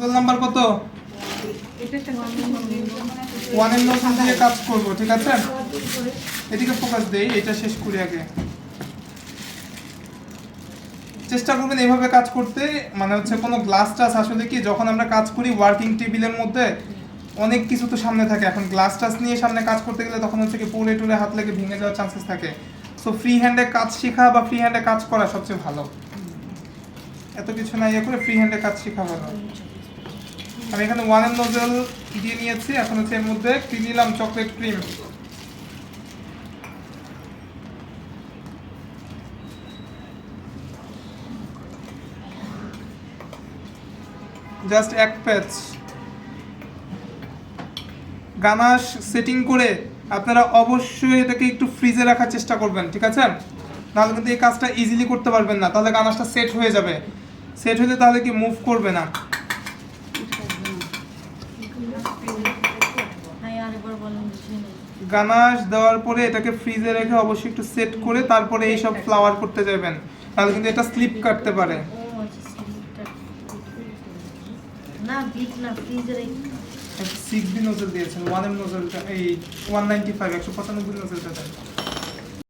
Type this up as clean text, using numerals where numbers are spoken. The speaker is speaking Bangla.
নোজল নাম্বার কত? 1 এর নোজল দিয়ে কাজ করব, ঠিক আছে? এদিকে ফোকাস দেই, এটা শেষ করি আগে। চেষ্টা করবেন এইভাবে কাজ করতে, মানে হচ্ছে কোনো গ্লাস টাস আসলে কি যখন আমরা কাজ করি ওয়ার্কিং টেবিলের মধ্যে অনেক কিছু তো সামনে থাকে, এখন গ্লাস টাস নিয়ে সামনে কাজ করতে গেলে তখন হচ্ছে কি পড়ে টুরে হাত লেগে ভেঙে যাওয়ার চান্সেস থাকে। সো ফ্রি হ্যান্ডে কাজ শেখা বা ফ্রি হ্যান্ডে কাজ করা সবচেয়ে ভালো, এত কিছু না ইয়ে করে ফ্রি হ্যান্ডে কাজ শেখা ভালো। আমি এখানে 1 এর নোজল দিয়ে নিয়েছি, এখন হচ্ছে এর মধ্যে কি নিলাম, চকলেট ক্রিম। জাস্ট এক প্যাচ গানাশ সেটিং করে আপনারা অবশ্যই এটাকে একটু ফ্রিজে রাখার চেষ্টা করবেন, ঠিক আছে? নাহলে কিন্তু এই কাজটা ইজিলি করতে পারবেন না, তাহলে গানাশটা সেট হয়ে যাবে, সেট হলে তাহলে কি মুভ করবে না। গানাশ দেওয়ার পরে এটাকে ফ্রিজে রেখে অবশ্যই একটু সেট করে তারপরে এই সব ফ্লাওয়ার করতে যাবেন, তাহলে কিন্তু এটা স্লিপ কাটতে পারে। না বিট না ফ্রিজে রেখে 6B নোজল দিয়েছেন, 1 এর নোজলটা এই 195 195 নোজলটা দেন।